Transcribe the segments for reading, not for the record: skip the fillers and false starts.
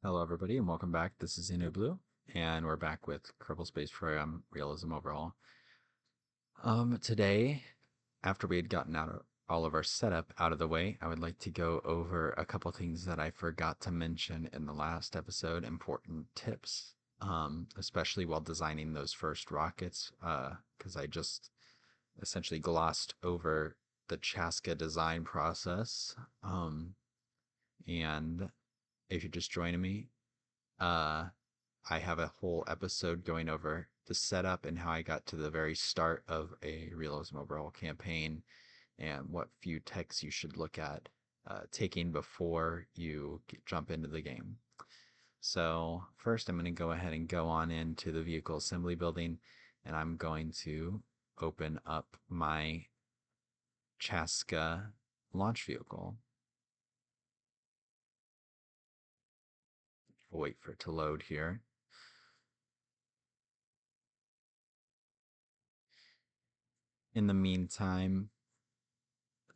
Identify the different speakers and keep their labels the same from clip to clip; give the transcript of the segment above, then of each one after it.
Speaker 1: Hello, everybody, and welcome back. This is Inu Blue, and we're back with Kerbal Space Program Realism Overall. Today, after we had gotten all of our setup out of the way, I would like to go over a couple things that I forgot to mention in the last episode. Important tips, especially while designing those first rockets, because I just essentially glossed over the Chaska design process. And if you're just joining me, uh, I have a whole episode going over the setup and how I got to the very start of a Realism Overall campaign and what few texts you should look at taking before you jump into the game. So first I'm going to go ahead and go on into the vehicle assembly building, and I'm going to open up my Chaska launch vehicle. We'll wait for it to load here. In the meantime,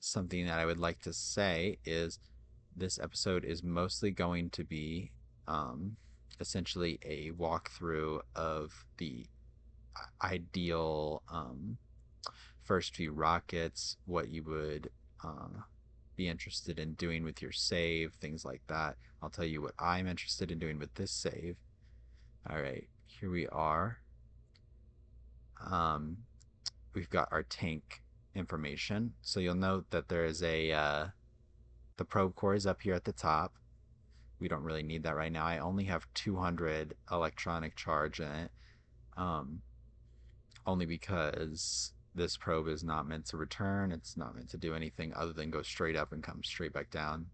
Speaker 1: something that I would like to say is this episode is mostly going to be essentially a walkthrough of the ideal first few rockets, what you would be interested in doing with your save, things like that. I'll tell you what I'm interested in doing with this save. All right, here we are. Um, we've got our tank information. So you'll note that there is the probe core is up here at the top. We don't really need that right now. I only have 200 electronic charge in it, um, only because this probe is not meant to return. It's not meant to do anything other than go straight up and come straight back down.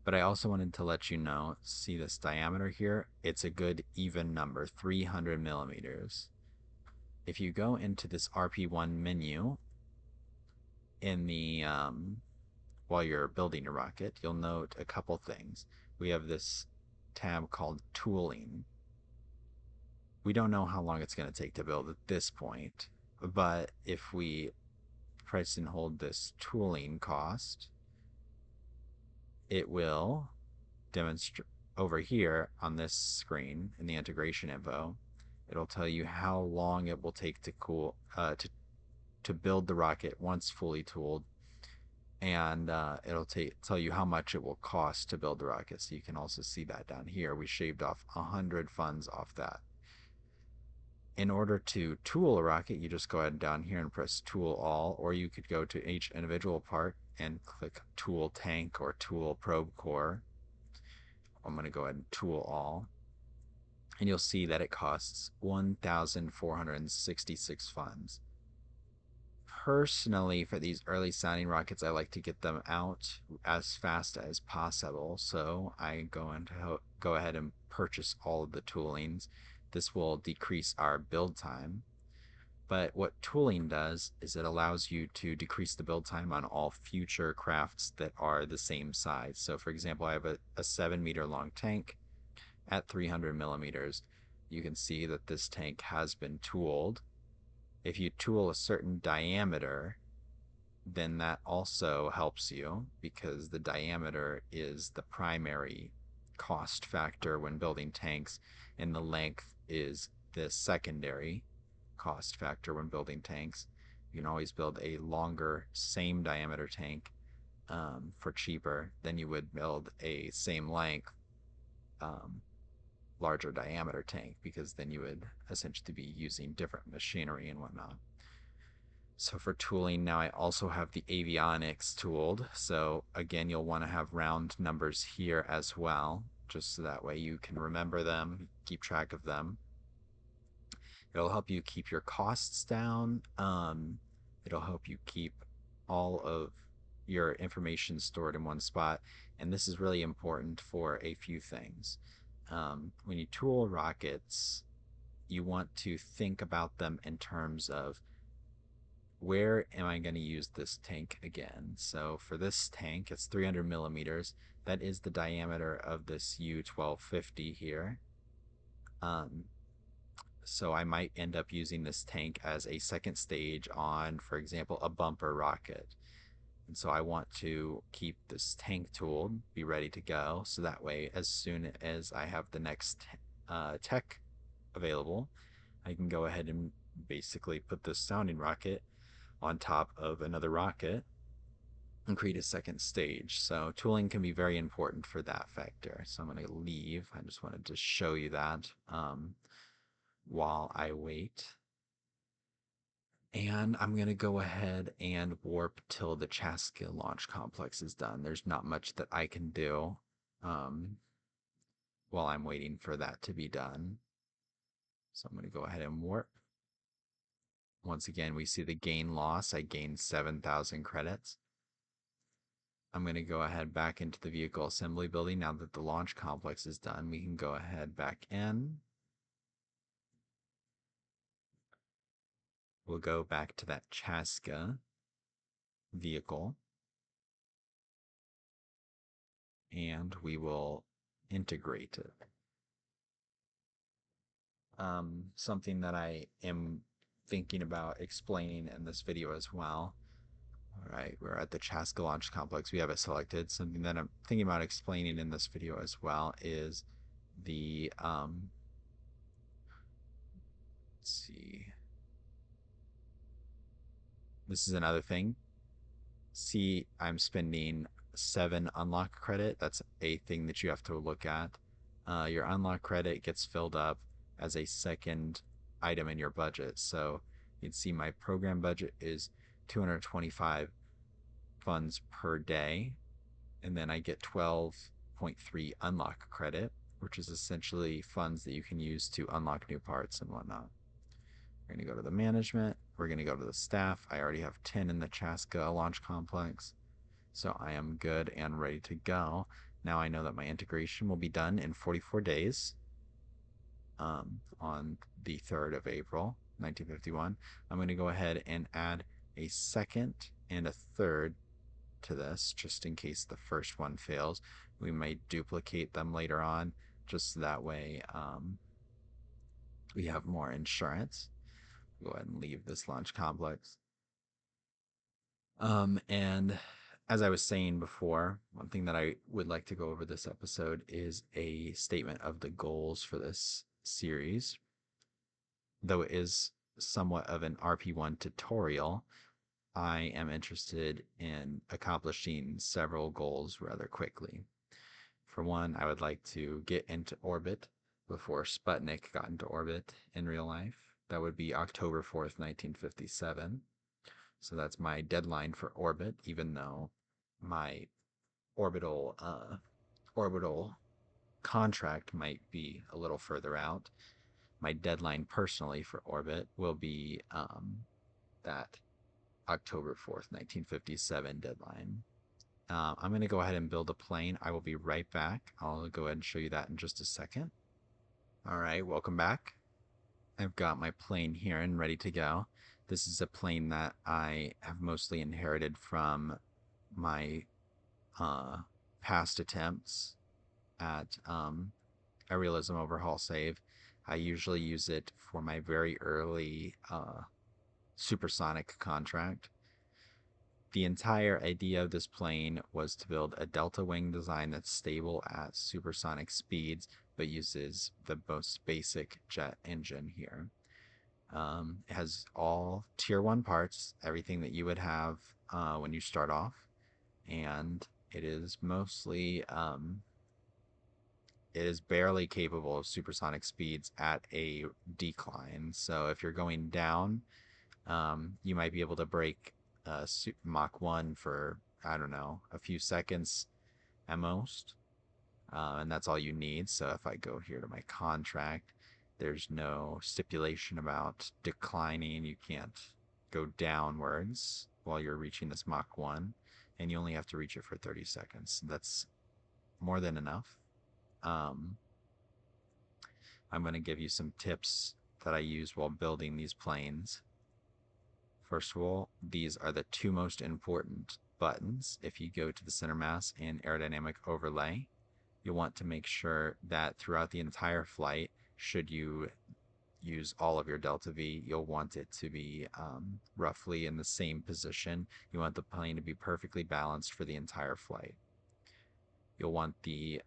Speaker 1: But I also wanted to let you know, see this diameter here? It's a good even number, 300 millimeters. If you go into this RP1 menu in the while you're building your rocket, you'll note a couple things. We have this tab called tooling. We don't know how long it's going to take to build at this point, but if we press and hold this tooling cost, it will demonstrate over here on this screen in the integration info. It'll tell you how long it will take to to build the rocket once fully tooled, and it'll tell you how much it will cost to build the rocket. So you can also see that down here. We shaved off 100 funds off that. In order to tool a rocket, you just go ahead and down here and press tool all, or you could go to each individual part and click tool tank or tool probe core. I'm going to go ahead and tool all, and you'll see that it costs 1,466 funds. Personally, for these early sounding rockets, I like to get them out as fast as possible. So I go ahead and purchase all of the toolings. This will decrease our build time. But what tooling does is it allows you to decrease the build time on all future crafts that are the same size. So for example, I have a 7 meter long tank at 300 millimeters. You can see that this tank has been tooled. If you tool a certain diameter, then that also helps you because the diameter is the primary cost factor when building tanks, and the length is the secondary cost factor when building tanks. You can always build a longer, same diameter tank for cheaper than you would build a same length, um, larger diameter tank, because then you would essentially be using different machinery and whatnot. So for tooling, now I also have the avionics tooled. So again, you'll want to have round numbers here as well, just so that way you can remember them, keep track of them. It'll help you keep your costs down. It'll help you keep all of your information stored in one spot. And this is really important for a few things. When you tool rockets, you want to think about them in terms of where am I going to use this tank again? So for this tank, it's 300 millimeters. That is the diameter of this U1250 here. Um, so I might end up using this tank as a second stage on, for example, a bumper rocket. And so I want to keep this tank tooled, be ready to go. So that way, as soon as I have the next tech available, I can go ahead and basically put this sounding rocket on top of another rocket and create a second stage. So tooling can be very important for that factor. So I'm going to leave. I just wanted to show you that while I wait. And I'm going to go ahead and warp till the Chaska launch complex is done. There's not much that I can do while I'm waiting for that to be done. So I'm going to go ahead and warp. Once again, we see the gain loss. I gained 7,000 credits. I'm going to go ahead back into the vehicle assembly building. Now that the launch complex is done, we can go ahead back in. We'll go back to that Chaska vehicle and we will integrate it. Something that I am thinking about explaining in this video as well. All right, we're at the Chaska launch complex. We have it selected. Something that I'm thinking about explaining in this video as well is the, let's see. This is another thing. See, I'm spending 7 unlock credit. That's a thing that you have to look at. Your unlock credit gets filled up as a second item in your budget. So you'd see my program budget is 225 funds per day. And then I get 12.3 unlock credit, which is essentially funds that you can use to unlock new parts and whatnot. We're going to go to the management. We're going to go to the staff. I already have 10 in the Chaska launch complex. So I am good and ready to go. Now I know that my integration will be done in 44 days on the 3rd of April, 1951. I'm going to go ahead and add a second and a third to this, just in case the first one fails. We may duplicate them later on, just so that way we have more insurance. Go ahead and leave this launch complex. And as I was saying before, one thing that I would like to go over this episode is a statement of the goals for this series. Though it is somewhat of an RP1 tutorial, I am interested in accomplishing several goals rather quickly. For one, I would like to get into orbit before Sputnik got into orbit in real life. That would be October 4th, 1957. So that's my deadline for orbit, even though my orbital contract might be a little further out. My deadline personally for orbit will be that October 4th, 1957 deadline. I'm going to go ahead and build a plane. I will be right back. I'll go ahead and show you that in just a second. All right, welcome back. I've got my plane here and ready to go. This is a plane that I have mostly inherited from my past attempts at a realism overhaul save. I usually use it for my very early supersonic contract. The entire idea of this plane was to build a delta wing design that's stable at supersonic speeds, but uses the most basic jet engine here. It has all tier 1 parts, everything that you would have when you start off, and it is mostly it is barely capable of supersonic speeds at a decline. So if you're going down, you might be able to break Mach 1 for, I don't know, a few seconds at most. And that's all you need. So if I go here to my contract, there's no stipulation about declining. You can't go downwards while you're reaching this Mach 1, and you only have to reach it for 30 seconds. That's more than enough. I'm going to give you some tips that I use while building these planes. First of all, these are the 2 most important buttons. If you go to the center mass and aerodynamic overlay, you'll want to make sure that throughout the entire flight, should you use all of your delta V. You'll want it to be roughly in the same position. You want the plane to be perfectly balanced for the entire flight. You'll want the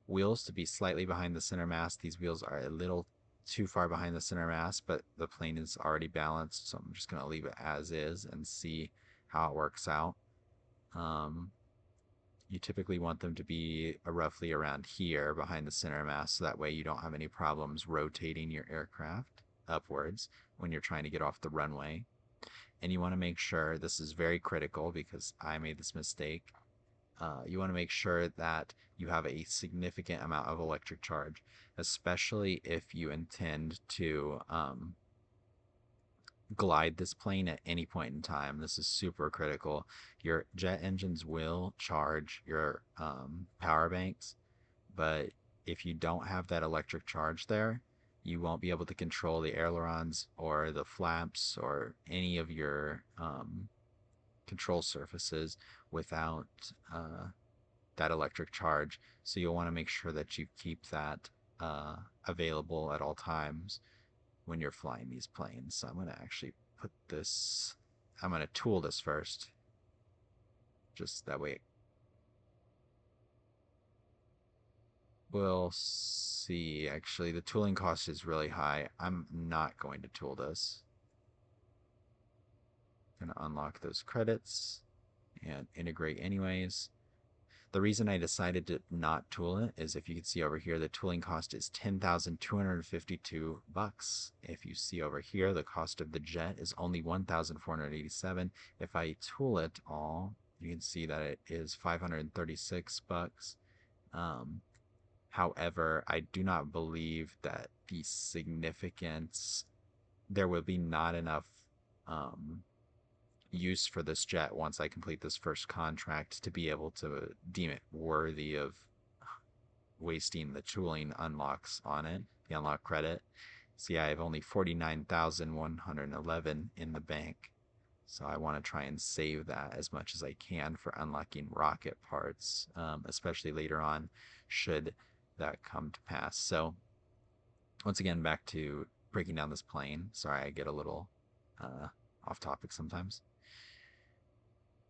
Speaker 1: wheels to be slightly behind the center mass. These wheels are a little too far behind the center mass, but the plane is already balanced, so I'm just going to leave it as is and see how it works out. You typically want them to be roughly around here behind the center mass, so that way you don't have any problems rotating your aircraft upwards when you're trying to get off the runway. And you want to make sure, this is very critical because I made this mistake, you want to make sure that you have a significant amount of electric charge, especially if you intend to glide this plane at any point in time. This is super critical. Your jet engines will charge your power banks, but if you don't have that electric charge there, you won't be able to control the ailerons or the flaps or any of your control surfaces without that electric charge. So you'll want to make sure that you keep that available at all times when you're flying these planes. So I'm going to actually put this, I'm going to tool this first, just that way we'll see. Actually, the tooling cost is really high. I'm not going to tool this. I'm going to unlock those credits and integrate anyways. The reason I decided to not tool it is, if you can see over here, the tooling cost is $10,252. If you see over here, the cost of the jet is only $1,487. If I tool it all, you can see that it is $536. However, I do not believe that the significance, there will be not enough use for this jet once I complete this first contract to be able to deem it worthy of wasting the tooling unlocks on it, the unlock credit. See, I have only 49,111 in the bank. So I want to try and save that as much as I can for unlocking rocket parts, especially later on, should that come to pass. So once again, back to breaking down this plane. Sorry, I get a little off topic sometimes.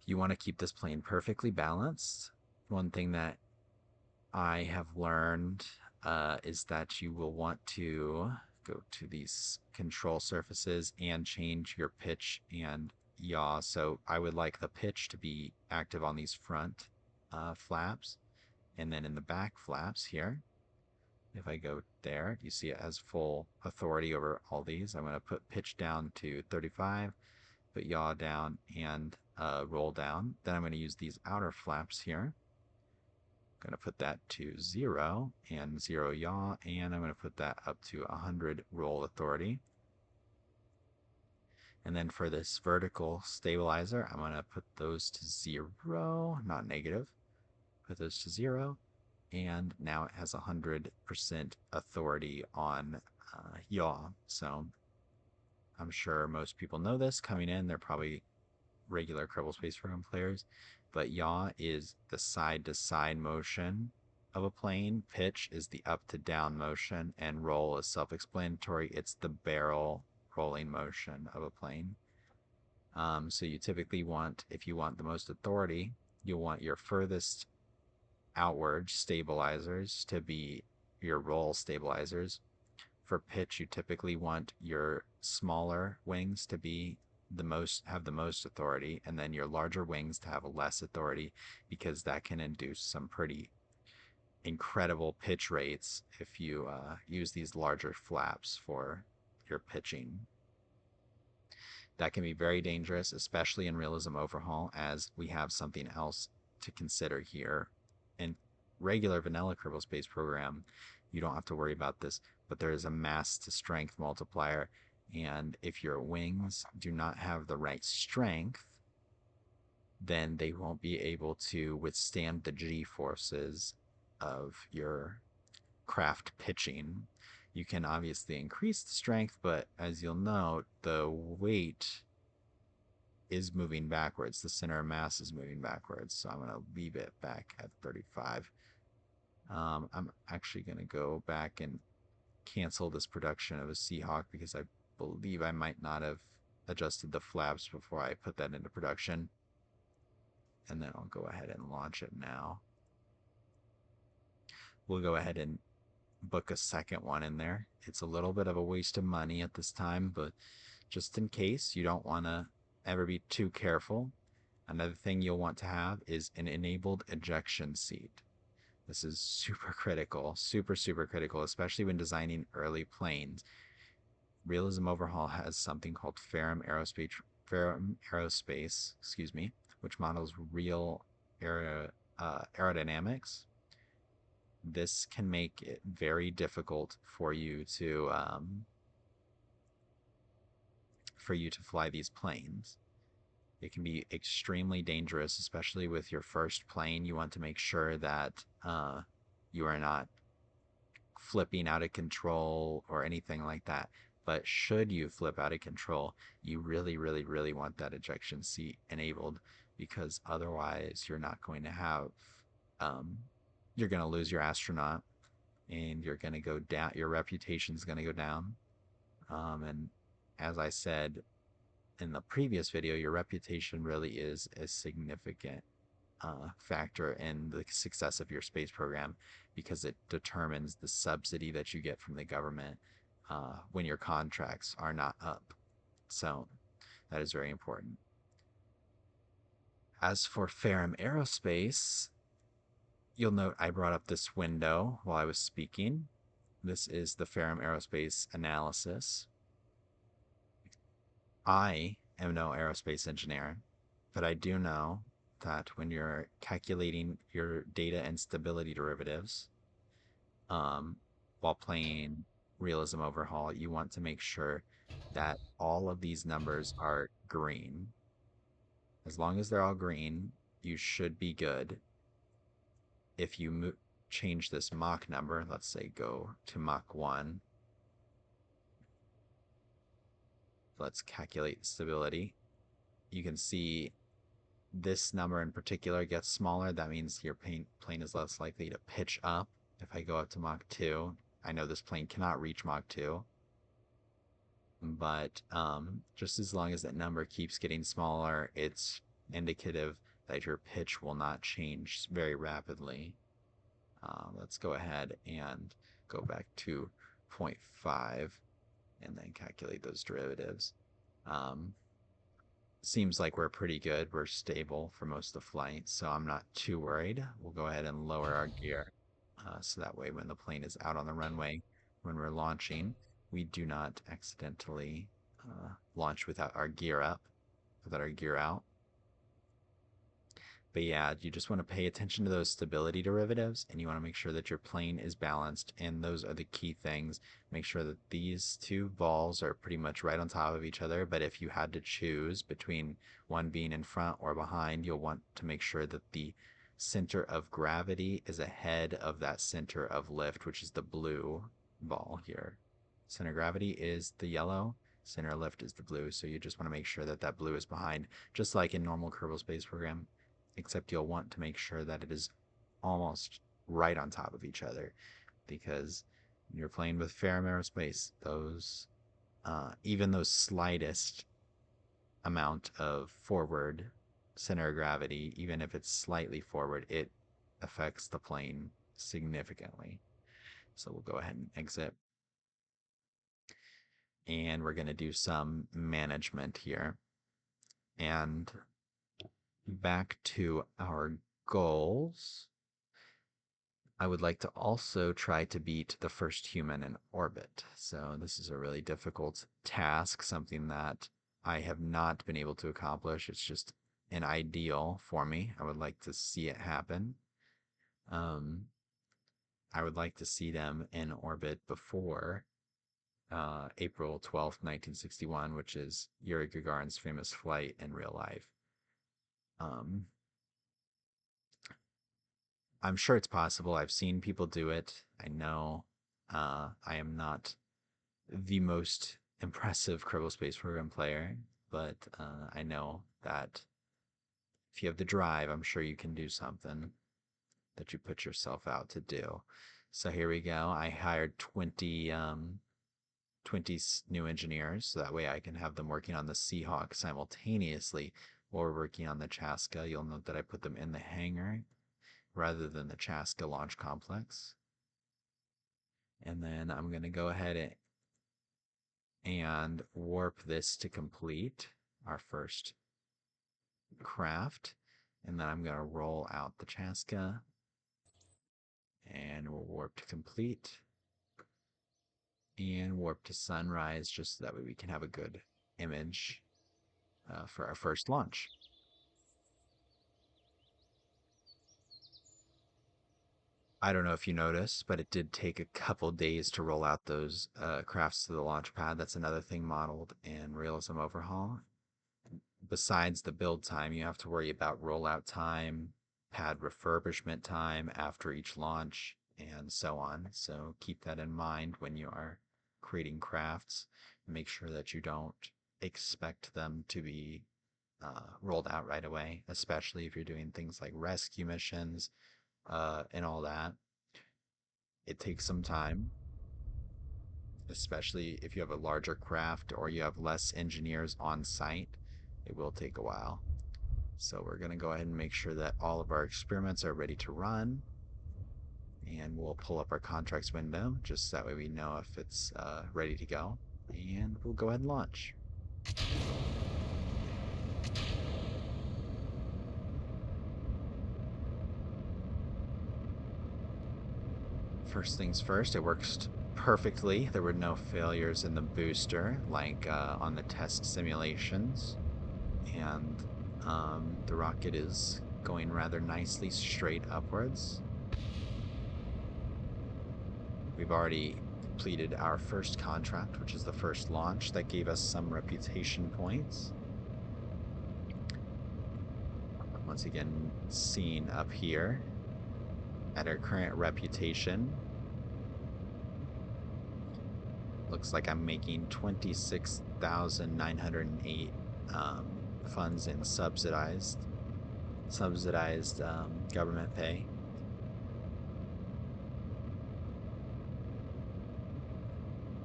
Speaker 1: You want to keep this plane perfectly balanced. One thing that I have learned is that you will want to go to these control surfaces and change your pitch and yaw. So I would like the pitch to be active on these front flaps, and then in the back flaps here, if I go there, you see it has full authority over all these. I'm going to put pitch down to 35, put yaw down, and roll down. Then I'm going to use these outer flaps here. I'm going to put that to 0 and 0 yaw, and I'm going to put that up to 100 roll authority. And then for this vertical stabilizer, I'm going to put those to 0, not negative. Put those to 0, and now it has 100% authority on yaw. So I'm sure most people know this coming in. They're probably regular Kerbal Space Program players, but yaw is the side to side motion of a plane, pitch is the up to down motion, and roll is self-explanatory. It's the barrel rolling motion of a plane. So you typically want, if you want the most authority, you'll want your furthest outward stabilizers to be your roll stabilizers. For pitch, you typically want your smaller wings to be have the most authority, and then your larger wings to have less authority, because that can induce some pretty incredible pitch rates if you use these larger flaps for your pitching. That can be very dangerous, especially in realism overhaul, as we have something else to consider here. In regular vanilla Kerbal Space Program, you don't have to worry about this, but there is a mass to strength multiplier, and if your wings do not have the right strength, then they won't be able to withstand the G forces of your craft pitching. You can obviously increase the strength, but as you'll note, the weight is moving backwards. The center of mass is moving backwards. So I'm going to leave it back at 35. I'm actually going to go back and cancel this production of a Seahawk because I believe I might not have adjusted the flaps before I put that into production. And then I'll go ahead and launch it now. We'll go ahead and book a second one in there. It's a little bit of a waste of money at this time, but just in case, you don't want to ever be too careful. Another thing you'll want to have is an enabled ejection seat. This is super critical, super critical, especially when designing early planes. Realism Overhaul has something called Ferrum Aerospace, which models real aerodynamics. This can make it very difficult for you to fly these planes. It can be extremely dangerous, especially with your first plane. You want to make sure that you are not flipping out of control or anything like that. But should you flip out of control, you really want that ejection seat enabled, because otherwise you're not going to have, you're going to lose your astronaut, and you're going to go down. Your reputation's going to go down. And as I said in the previous video, your reputation really is a significant factor in the success of your space program, because it determines the subsidy that you get from the government when your contracts are not up. So that is very important. As for Ferrum Aerospace, you'll note I brought up this window while I was speaking. This is the Ferrum Aerospace analysis. I am no aerospace engineer, but I do know that when you're calculating your data and stability derivatives, while playing Realism Overhaul, you want to make sure that all of these numbers are green. As long as they're all green, you should be good. If you change this Mach number, let's say go to Mach 1, let's calculate stability. You can see this number in particular gets smaller. That means your plane is less likely to pitch up. If I go up to Mach 2, I know this plane cannot reach Mach 2. But just as long as that number keeps getting smaller, it's indicative that your pitch will not change very rapidly. Let's go ahead and go back to 0.5 and then calculate those derivatives. Seems like we're pretty good. We're stable for most of the flight, so I'm not too worried. We'll go ahead and lower our gear, so that way when the plane is out on the runway, when we're launching, we do not accidentally launch without our gear up, without our gear out. But yeah, you just want to pay attention to those stability derivatives, and you want to make sure that your plane is balanced, and those are the key things. Make sure that these two balls are pretty much right on top of each other, but if you had to choose between one being in front or behind, you'll want to make sure that the center of gravity is ahead of that center of lift, which is the blue ball here. Center of gravity is the yellow, center of lift is the blue, so you just want to make sure that that blue is behind, just like in normal Kerbal Space Program, except you'll want to make sure that it is almost right on top of each other, because you're playing with Ferrum Aerospace, those even those slightest amount of forward center of gravity, even if it's slightly forward, it affects the plane significantly. So we'll go ahead and exit, and we're going to do some management here. And back to our goals, I would like to also try to beat the first human in orbit. So this is a really difficult task, something that I have not been able to accomplish. It's just an ideal for me. I would like to see it happen. I would like to see them in orbit before April 12th, 1961, which is Yuri Gagarin's famous flight in real life. I'm sure it's possible. I've seen people do it. I know I am not the most impressive Kerbal Space Program player, but I know that if you have the drive, I'm sure you can do something that you put yourself out to do. So here we go. I hired 20 new engineers, so that way I can have them working on the Seahawk simultaneously while we're working on the Chaska. You'll note that I put them in the hangar rather than the Chaska launch complex. And then I'm going to go ahead and warp this to complete our first craft. And then I'm going to roll out the Chaska and we'll warp to complete and warp to sunrise just so that way we can have a good image for our first launch. I don't know if you noticed, but it did take a couple days to roll out those crafts to the launch pad. That's another thing modeled in Realism Overhaul. Besides the build time, you have to worry about rollout time, pad refurbishment time after each launch, and so on. So keep that in mind when you are creating crafts. Make sure that you don't expect them to be rolled out right away, especially if you're doing things like rescue missions and all that. It takes some time, especially if you have a larger craft or you have less engineers on site. It will take a while. So we're going to go ahead and make sure that all of our experiments are ready to run. And we'll pull up our contracts window just so that way we know if it's ready to go. And we'll go ahead and launch. First things first, it works perfectly. There were no failures in the booster like on the test simulations. And the rocket is going rather nicely straight upwards. We've already completed our first contract, which is the first launch. That gave us some reputation points. Once again, seen up here at our current reputation. Looks like I'm making 26,908 funds in subsidized government pay.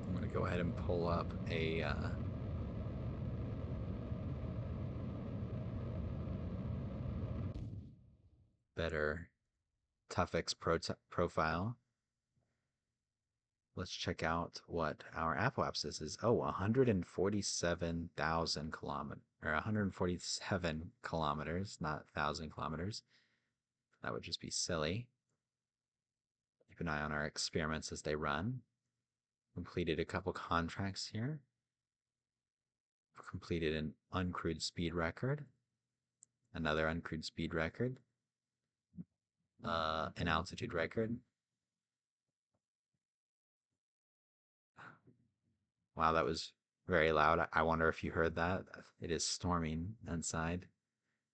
Speaker 1: I'm going to go ahead and pull up a better ToughX profile. Let's check out what our apoapsis is. Oh, 147,000 kilometers, or 147 kilometers, not 1,000 kilometers. That would just be silly. Keep an eye on our experiments as they run. Completed a couple contracts here. Completed an uncrewed speed record. Another uncrewed speed record. An altitude record. Wow, that was very loud. I wonder if you heard that. It is storming inside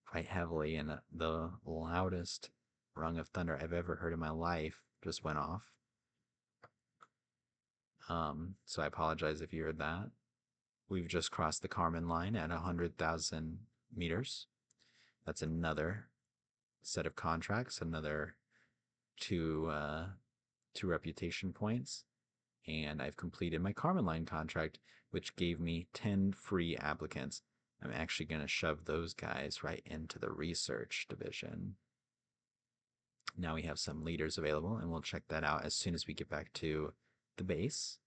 Speaker 1: quite heavily, and the loudest rung of thunder I've ever heard in my life just went off. So I apologize if you heard that. We've just crossed the Kármán line at 100,000 meters. That's another set of contracts, another two reputation points. And I've completed my Kármán line contract, which gave me 10 free applicants. I'm actually going to shove those guys right into the research division. Now we have some leaders available, and we'll check that out as soon as we get back to the base.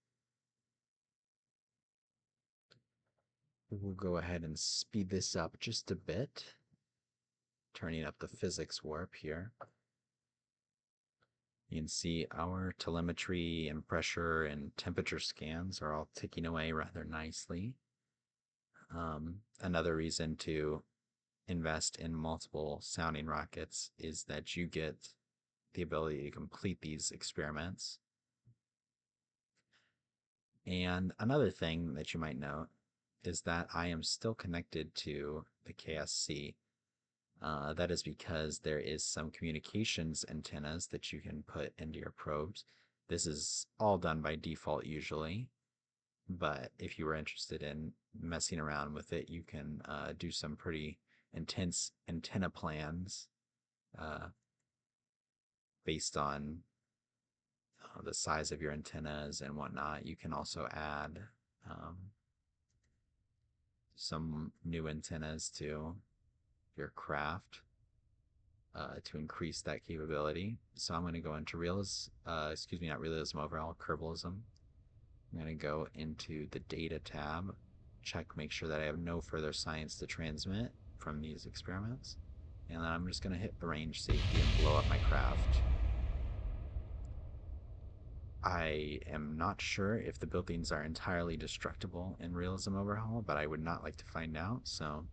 Speaker 1: We'll go ahead and speed this up just a bit, turning up the physics warp here. You can see our telemetry and pressure and temperature scans are all ticking away rather nicely. Another reason to invest in multiple sounding rockets is that you get the ability to complete these experiments. And another thing that you might note is that I am still connected to the KSC. That is because there is some communications antennas that you can put into your probes. This is all done by default usually, but if you were interested in messing around with it, you can do some pretty intense antenna plans based on the size of your antennas and whatnot. You can also add some new antennas to your craft to increase that capability. So I'm going to go into not realism overall, Kerbalism. I'm going to go into the data tab, make sure that I have no further science to transmit from these experiments. And then I'm just going to hit the range safety and blow up my craft. I am not sure if the buildings are entirely destructible in Realism Overhaul, but I would not like to find out, so I'm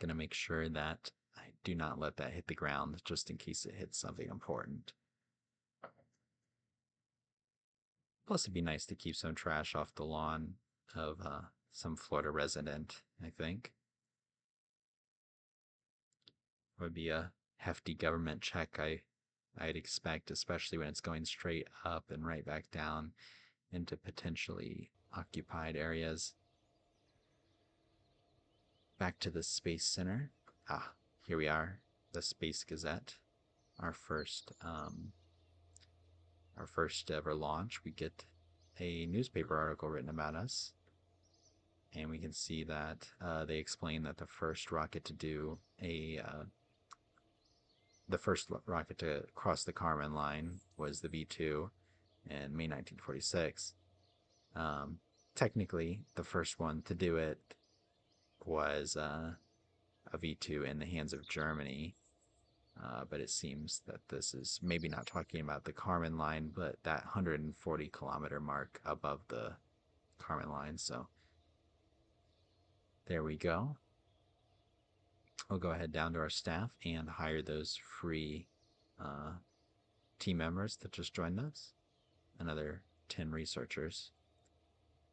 Speaker 1: going to make sure that I do not let that hit the ground just in case it hits something important. Plus, it'd be nice to keep some trash off the lawn of some Florida resident, I think. Would be a hefty government check I'd expect, especially when it's going straight up and right back down into potentially occupied areas. Back to the Space Center. Here we are, the Space Gazette, our first ever launch. We get a newspaper article written about us, and we can see that they explain that the first rocket to cross the Kármán line was the V2 in May 1946. Technically, the first one to do it was a V2 in the hands of Germany, but it seems that this is maybe not talking about the Kármán line, but that 140-kilometer mark above the Kármán line. So there we go. We'll go ahead down to our staff and hire those free team members that just joined us. Another 10 researchers.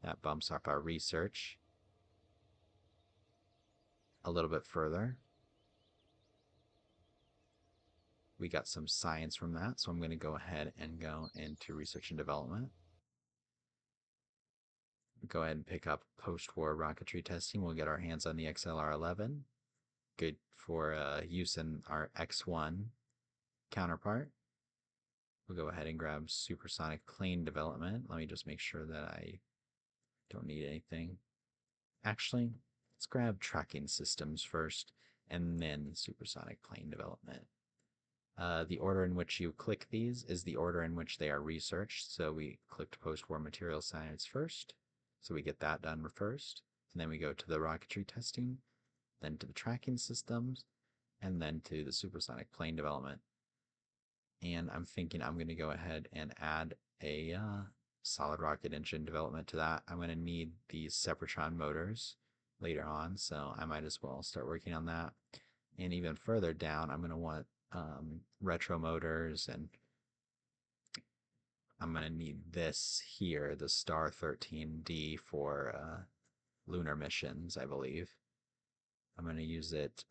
Speaker 1: That bumps up our research a little bit further. We got some science from that, so I'm going to go ahead and go into research and development. Go ahead and pick up post-war rocketry testing. We'll get our hands on the XLR-11. Good for use in our X1 counterpart. We'll go ahead and grab supersonic plane development. Let me just make sure that I don't need anything. Actually, let's grab tracking systems first, and then supersonic plane development. The order in which you click these is the order in which they are researched. So we clicked post-war material science first, so we get that done first. And then we go to the rocketry testing, then to the tracking systems, and then to the supersonic plane development. And I'm thinking I'm going to go ahead and add a solid rocket engine development to that. I'm going to need these Sepratron motors later on, so I might as well start working on that. And even further down, I'm going to want retro motors, and I'm going to need this here, the Star 13D for lunar missions, I believe. I'm going to use it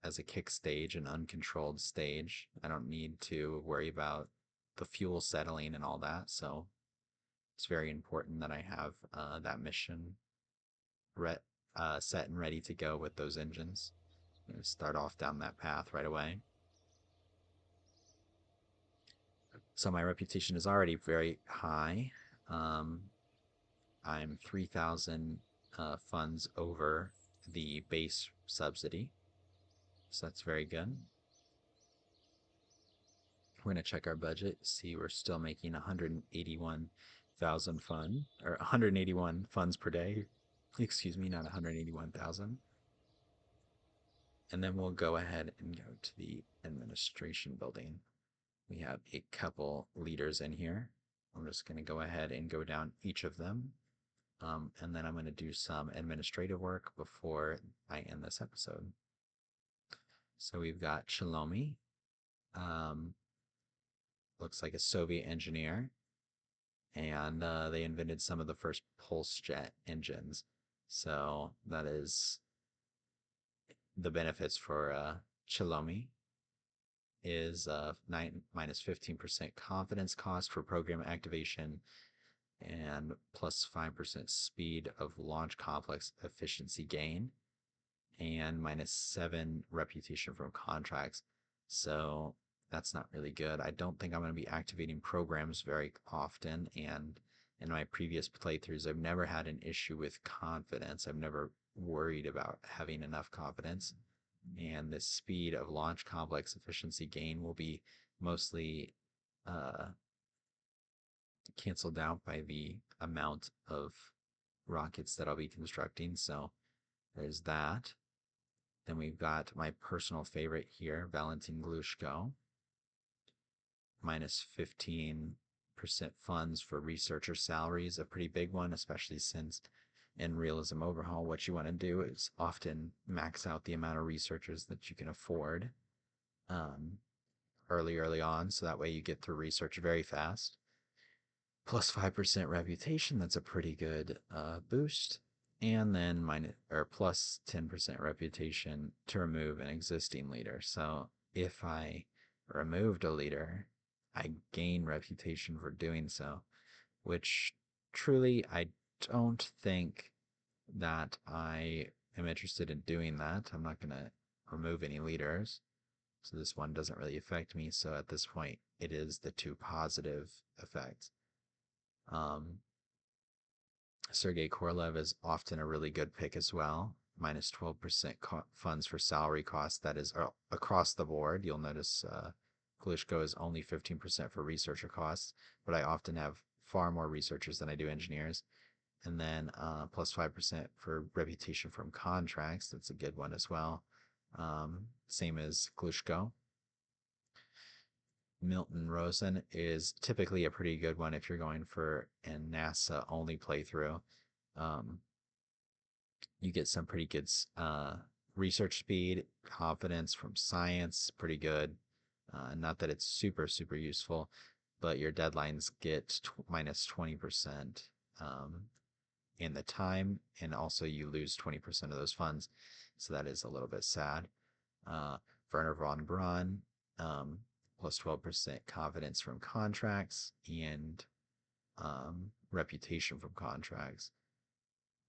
Speaker 1: as a kick stage, an uncontrolled stage. I don't need to worry about the fuel settling and all that, so it's very important that I have that mission set and ready to go with those engines. I'm going to start off down that path right away. So my reputation is already very high. I'm 3,000 funds over the base subsidy, so that's very good. We're going to check our budget, see we're still making 181,000 or 181 funds per day. Excuse me, not 181,000. And then we'll go ahead and go to the administration building. We have a couple leaders in here. I'm just going to go ahead and go down each of them. And then I'm going to do some administrative work before I end this episode. So we've got Shalomi. Looks like a Soviet engineer. And they invented some of the first pulse jet engines. So that is the benefits for Shalomi is minus 15% confidence cost for program activation and plus 5% speed of launch complex efficiency gain, and minus 7 reputation from contracts. So that's not really good. I don't think I'm going to be activating programs very often, and in my previous playthroughs, I've never had an issue with confidence. I've never worried about having enough confidence, and the speed of launch complex efficiency gain will be mostly uh, canceled out by the amount of rockets that I'll be constructing. So there's that. Then we've got my personal favorite here, Valentin Glushko, minus 15% funds for researcher salaries, a pretty big one, especially since in Realism Overhaul, what you want to do is often max out the amount of researchers that you can afford um, early on, so that way you get through research very fast. Plus 5% reputation, that's a pretty good boost. And then plus 10% reputation to remove an existing leader. So if I removed a leader, I gain reputation for doing so, which truly I don't think that I am interested in doing that. I'm not going to remove any leaders. So this one doesn't really affect me. So at this point, it is the two positive effects. Sergei Korolev is often a really good pick as well. Minus 12% funds for salary costs. That is across the board. You'll notice Glishko is only 15% for researcher costs, but I often have far more researchers than I do engineers. And then plus 5% for reputation from contracts. That's a good one as well. Same as Glushko. Milton Rosen is typically a pretty good one if you're going for a NASA only playthrough. You get some pretty good research speed, confidence from science, pretty good. Not that it's super useful, but your deadlines get minus 20% in the time, and also you lose 20% of those funds. So that is a little bit sad. Werner von Braun, plus 12% confidence from contracts and reputation from contracts.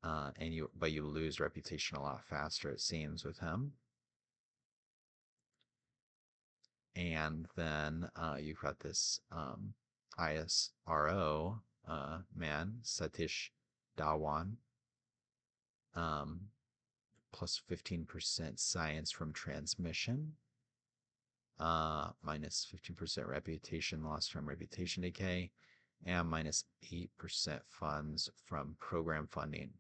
Speaker 1: But you lose reputation a lot faster, it seems, with him. And then you've got this ISRO man, Satish Dhawan, plus 15% science from transmission, minus 15% reputation loss from reputation decay, and minus 8% funds from program funding.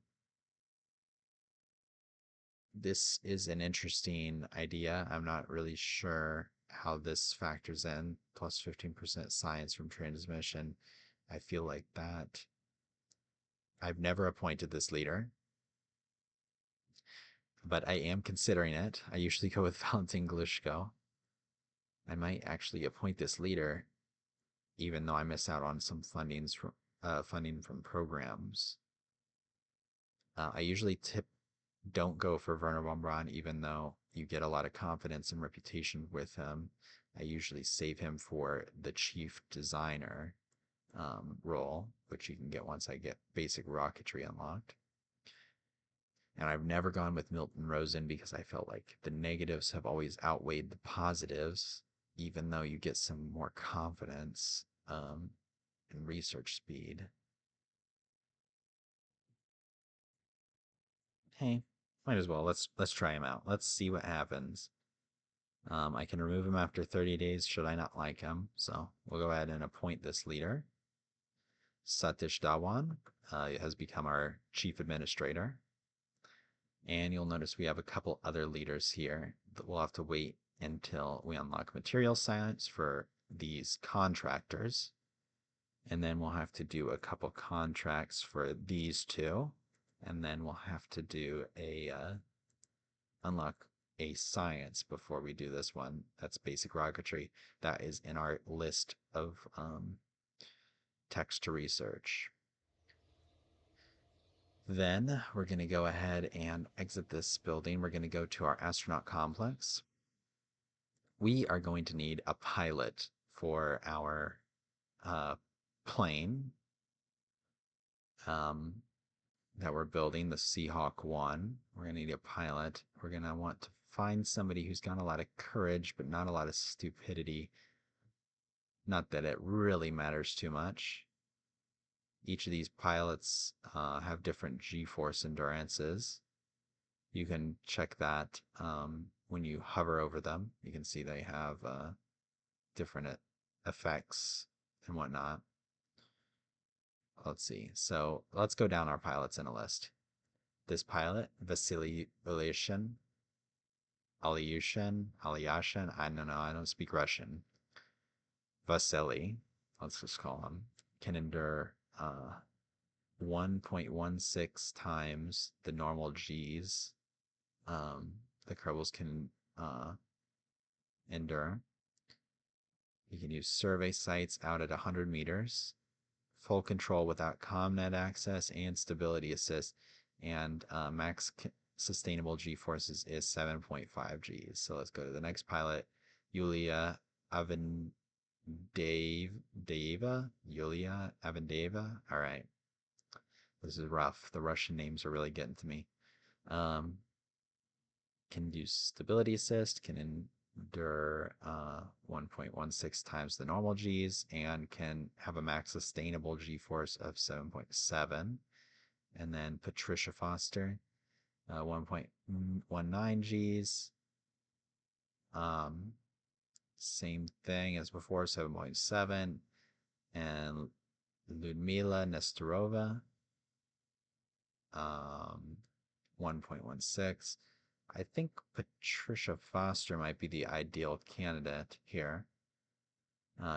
Speaker 1: This is an interesting idea. I'm not really sure how this factors in. Plus 15% science from transmission. I feel like that. I've never appointed this leader, but I am considering it. I usually go with Valentin Glishko. I might actually appoint this leader, even though I miss out on some funding from programs. I usually don't go for Werner von Braun, even though you get a lot of confidence and reputation with him. I usually save him for the chief designer role, which you can get once I get basic rocketry unlocked. And I've never gone with Milton Rosen because I felt like the negatives have always outweighed the positives, even though you get some more confidence and research speed. Hey, might as well. Let's try him out. Let's see what happens. I can remove him after 30 days should I not like him. So we'll go ahead and appoint this leader. Satish Dhawan has become our chief administrator. And you'll notice we have a couple other leaders here that we'll have to wait until we unlock material science for these contractors. And then we'll have to do a couple contracts for these two. And then we'll have to do unlock a science before we do this one. That's basic rocketry. That is in our list of text to research. Then we're going to go ahead and exit this building. We're going to go to our astronaut complex. We are going to need a pilot for our plane that we're building, the Seahawk 1. We're going to need a pilot. We're going to want to find somebody who's got a lot of courage, but not a lot of stupidity. Not that it really matters too much. Each of these pilots have different G-force endurances. You can check that when you hover over them. You can see they have different effects and whatnot. Let's see. So let's go down our pilots in a list. This pilot, Vasily Ilyushin, Alyashin, I don't know, I don't speak Russian. Vasily, let's just call him, can endure 1.16 times the normal G's the Kerbals can endure. You can use survey sites out at 100 meters, full control without ComNet access, and stability assist. And max sustainable G forces is 7.5 Gs. So let's go to the next pilot, Yulia Avendeva. Yulia Avendeva. All right. This is rough. The Russian names are really getting to me. Can do stability assist, can endure 1.16 times the normal G's, and can have a max sustainable G force of 7.7. And then Patricia Foster, 1.19 G's. Same thing as before, 7.7. And Ludmila Nestorova, 1.16. I think Patricia Foster might be the ideal candidate here.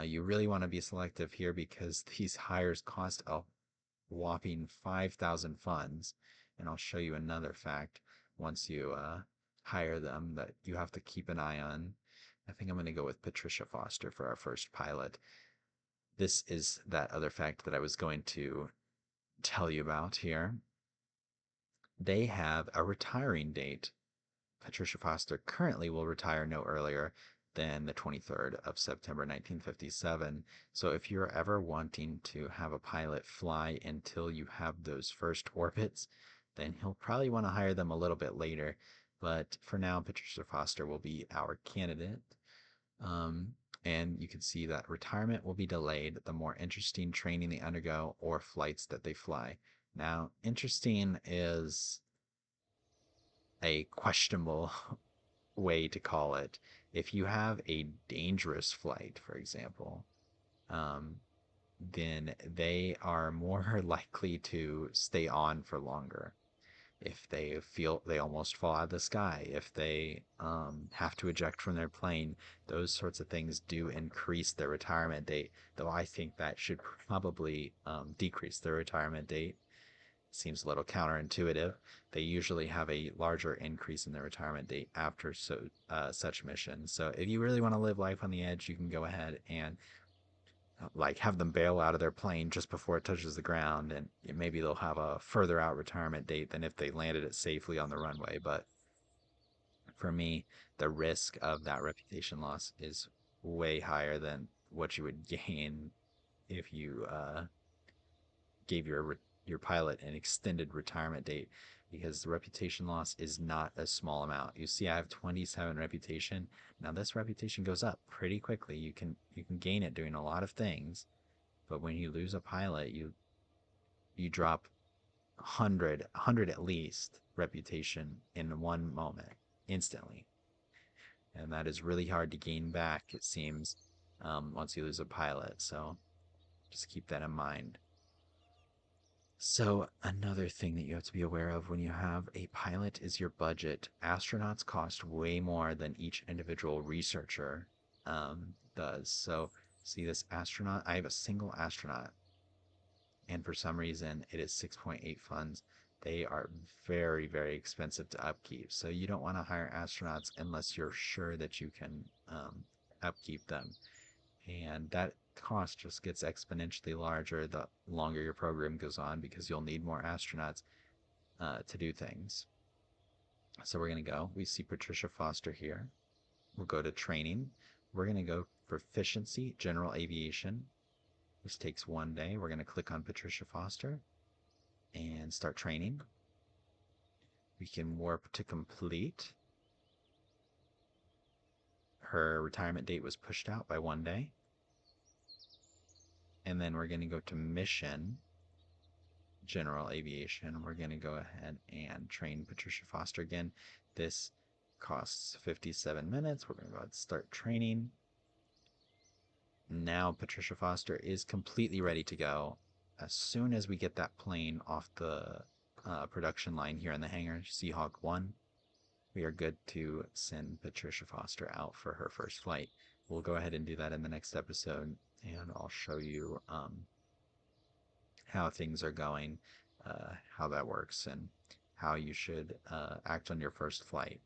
Speaker 1: You really want to be selective here because these hires cost a whopping 5,000 funds. And I'll show you another fact once you hire them that you have to keep an eye on. I think I'm going to go with Patricia Foster for our first pilot. This is that other fact that I was going to tell you about here. They have a retiring date. Patricia Foster currently will retire no earlier than the 23rd of September 1957. So if you're ever wanting to have a pilot fly until you have those first orbits, then he'll probably want to hire them a little bit later. But for now, Patricia Foster will be our candidate. And you can see that retirement will be delayed the more interesting training they undergo or flights that they fly. Now, interesting is a questionable way to call it. If you have a dangerous flight, for example, um, then they are more likely to stay on for longer. If they feel they almost fall out of the sky, if they have to eject from their plane, those sorts of things do increase their retirement date. Though I think that should probably decrease their retirement date. Seems a little counterintuitive. They usually have a larger increase in their retirement date after such missions. So if you really want to live life on the edge, you can go ahead and like have them bail out of their plane just before it touches the ground, and maybe they'll have a further out retirement date than if they landed it safely on the runway. But for me, the risk of that reputation loss is way higher than what you would gain if you gave your pilot an extended retirement date, because the reputation loss is not a small amount. You see, I have 27 reputation. Now this reputation goes up pretty quickly. You can gain it doing a lot of things, but when you lose a pilot, you drop 100 at least reputation in one moment instantly, and that is really hard to gain back, it seems, once you lose a pilot. So just keep that in mind. So another thing that you have to be aware of when you have a pilot is your budget. Astronauts cost way more than each individual researcher does. So see this astronaut, I have a single astronaut, and for some reason it is 6.8 funds. They are very, very expensive to upkeep. So you don't want to hire astronauts unless you're sure that you can upkeep them. And that cost just gets exponentially larger the longer your program goes on, because you'll need more astronauts to do things. So we're going to go. We see Patricia Foster here. We'll go to training. We're going to go proficiency, general aviation. This takes 1 day. We're going to click on Patricia Foster and start training. We can warp to complete. Her retirement date was pushed out by 1 day. And then we're going to go to mission, general aviation. We're going to go ahead and train Patricia Foster again. This costs 57 minutes. We're going to go ahead and start training. Now Patricia Foster is completely ready to go. As soon as we get that plane off the production line here in the hangar, Seahawk 1, we are good to send Patricia Foster out for her first flight. We'll go ahead and do that in the next episode, and I'll show you how things are going, how that works, and how you should act on your first flight.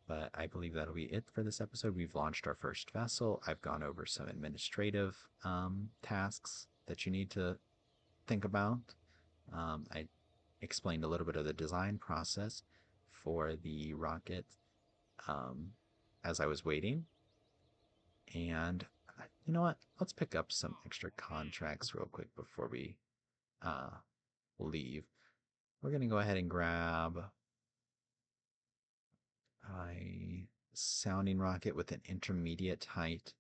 Speaker 1: But I believe that'll be it for this episode. We've launched our first vessel. I've gone over some administrative tasks that you need to think about. I explained a little bit of the design process for the rocket as I was waiting. And you know what? Let's pick up some extra contracts real quick before we leave. We're going to go ahead and grab a sounding rocket with an intermediate height.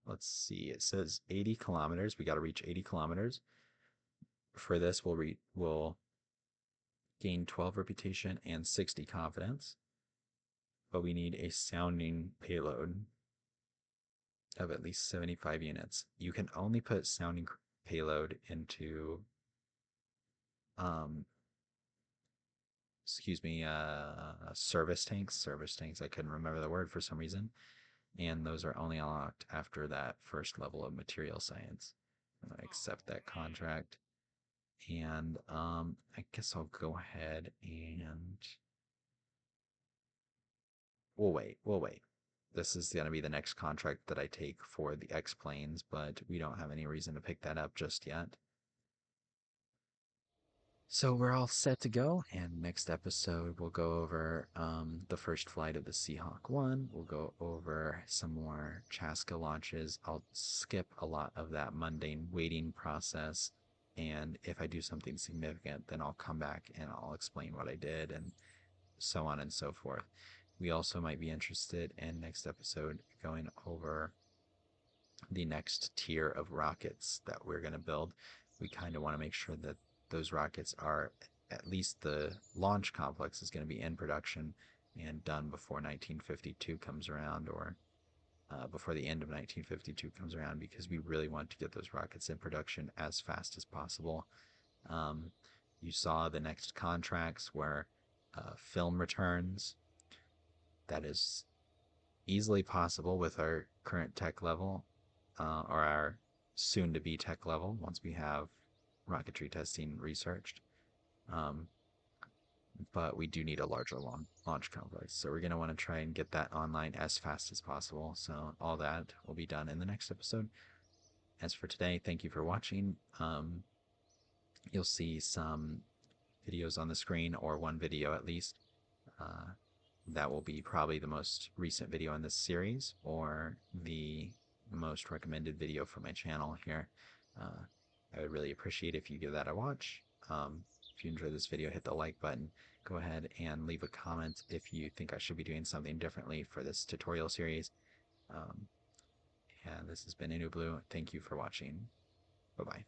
Speaker 1: Let's see. It says 80 kilometers. We got to reach 80 kilometers. For this, we'll gain 12 reputation and 60 confidence. But we need a sounding payload of at least 75 units. You can only put sounding payload into service tanks. I couldn't remember the word for some reason. And those are only unlocked after that first level of material science. I'm going to accept that contract. And I guess I'll go ahead and we'll wait. This is going to be the next contract that I take for the X-Planes, but we don't have any reason to pick that up just yet. So we're all set to go, and next episode we'll go over the first flight of the Seahawk 1. We'll go over some more Chaska launches. I'll skip a lot of that mundane waiting process, and if I do something significant, then I'll come back and I'll explain what I did and so on and so forth. We also might be interested in next episode going over the next tier of rockets that we're going to build. We kind of want to make sure that those rockets are, at least the launch complex is going to be in production and done before 1952 comes around, or before the end of 1952 comes around, because we really want to get those rockets in production as fast as possible. You saw the next contracts where film returns. That is easily possible with our current tech level, or our soon-to-be tech level once we have rocketry testing researched. But we do need a larger launch complex. So we're going to want to try and get that online as fast as possible. So all that will be done in the next episode. As for today, thank you for watching. You'll see some videos on the screen, or one video at least. That will be probably the most recent video in this series, or the most recommended video for my channel here. I would really appreciate if you give that a watch. If you enjoyed this video, hit the like button. Go ahead and leave a comment if you think I should be doing something differently for this tutorial series. And this has been Inu Blue. Thank you for watching. Bye-bye.